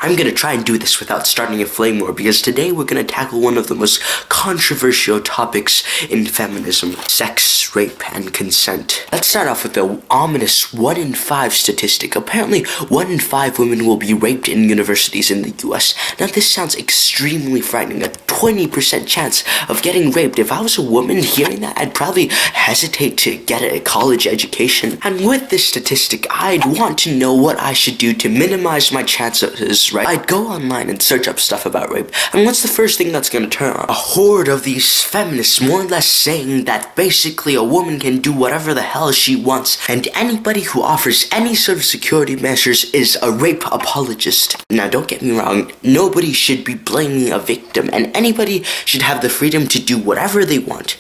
I'm gonna try and do this without starting a flame war, because today we're gonna tackle one of the most controversial topics in feminism: sex, rape, and consent. Let's start off with the ominous 1 in 5 statistic. Apparently, 1 in 5 women will be raped in universities in the US. Now, this sounds extremely frightening. A 20% chance of getting raped. If I was a woman hearing that, I'd probably hesitate to get a college education. And with this statistic, I'd want to know what I should do to minimize my chances. Right? I'd go online and search up stuff about rape, and what's the first thing that's gonna turn on? A horde of these feminists more or less saying that basically a woman can do whatever the hell she wants, and anybody who offers any sort of security measures is a rape apologist. Now, don't get me wrong, nobody should be blaming a victim, and anybody should have the freedom to do whatever they want.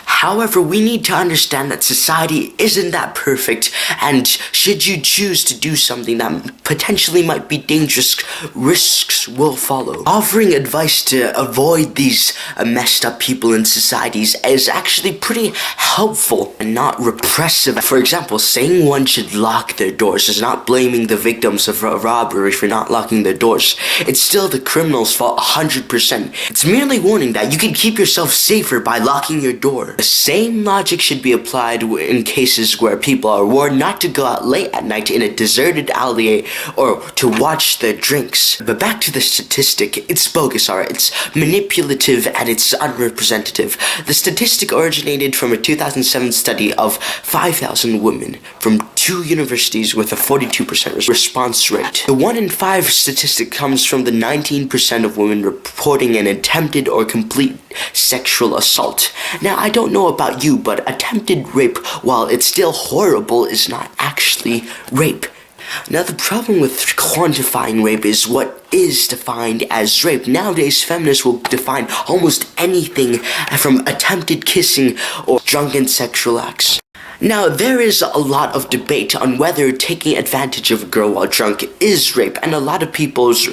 However, we need to understand that society isn't that perfect, and should you choose to do something that potentially might be dangerous, risks will follow. Offering advice to avoid these messed up people in societies is actually pretty helpful and not repressive. For example, saying one should lock their doors is not blaming the victims of a robbery for not locking their doors. It's still the criminal's fault 100%. It's merely warning that you can keep yourself safer by locking your door. The same logic should be applied in cases where people are warned not to go out late at night in a deserted alley or to watch their drinks. But back to the statistic, it's bogus, alright? It's manipulative and it's unrepresentative. The statistic originated from a 2007 study of 5,000 women from 2 universities with a 42% response rate. The 1 in 5 statistic comes from the 19% of women reporting an attempted or complete sexual assault. Now, I don't know about you, but attempted rape, while it's still horrible, is not actually rape. Now, the problem with quantifying rape is what is defined as rape. Nowadays, feminists will define almost anything from attempted kissing or drunken sexual acts. Now, there is a lot of debate on whether taking advantage of a girl while drunk is rape, and a lot of people's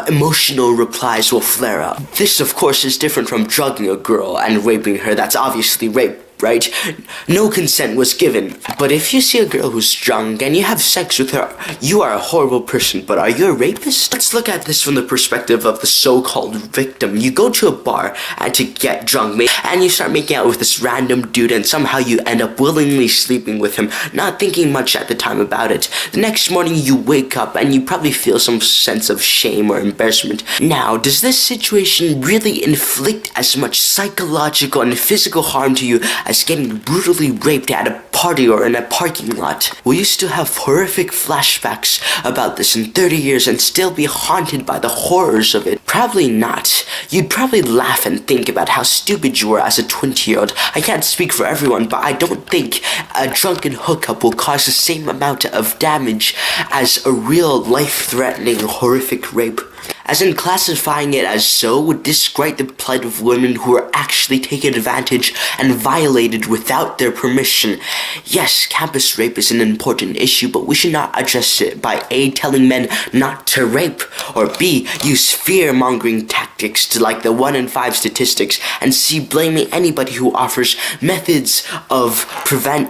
emotional replies will flare up. This, of course, is different from drugging a girl and raping her. That's obviously rape, right? No consent was given. But if you see a girl who's drunk and you have sex with her, you are a horrible person, but are you a rapist? Let's look at this from the perspective of the so-called victim. You go to a bar and to get drunk, and you start making out with this random dude, and somehow you end up willingly sleeping with him, not thinking much at the time about it. The next morning you wake up and you probably feel some sense of shame or embarrassment. Now, does this situation really inflict as much psychological and physical harm to you as getting brutally raped at a party or in a parking lot? Will you still have horrific flashbacks about this in 30 years and still be haunted by the horrors of it? Probably not. You'd probably laugh and think about how stupid you were as a 20-year-old. I can't speak for everyone, but I don't think a drunken hookup will cause the same amount of damage as a real life-threatening horrific rape. As in, classifying it as so would discredit the plight of women who are actually taken advantage and violated without their permission. Yes, campus rape is an important issue, but we should not address it by A, telling men not to rape, or B, use fear-mongering tactics to like the 1 in 5 statistics, and C, blaming anybody who offers methods of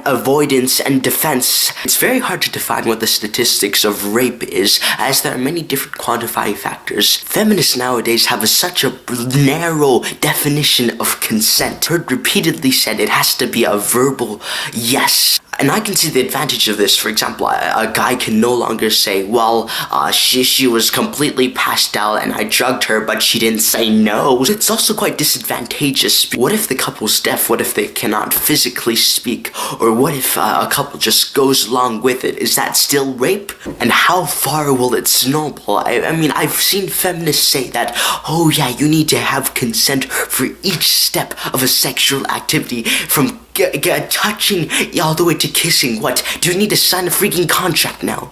avoidance and defense. It's very hard to define what the statistics of rape is, as there are many different quantifying factors. Feminists nowadays have such a narrow definition of consent. Heard repeatedly said it has to be a verbal yes. And I can see the advantage of this. For example, a guy can no longer say, well, she was completely passed out and I drugged her, but she didn't say no. It's also quite disadvantageous. What if the couple's deaf? What if they cannot physically speak? Or what if a couple just goes along with it? Is that still rape? And how far will it snowball? I mean, I've seen feminists say that, oh yeah, you need to have consent for each step of a sexual activity, from touching all the way to kissing. What? Do you need to sign a freaking contract now?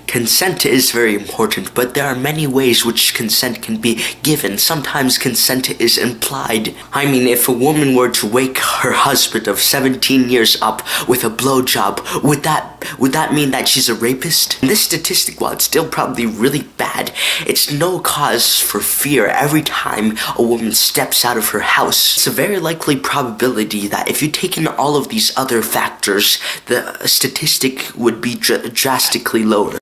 Consent is very important, but there are many ways which consent can be given. Sometimes consent is implied. I mean, if a woman were to wake her husband of 17 years up with a blowjob, would that mean that she's a rapist? And this statistic, while it's still probably really bad, it's no cause for fear every time a woman steps out of her house. It's a very likely probability that if you take in all of these other factors, the statistic would be drastically lower.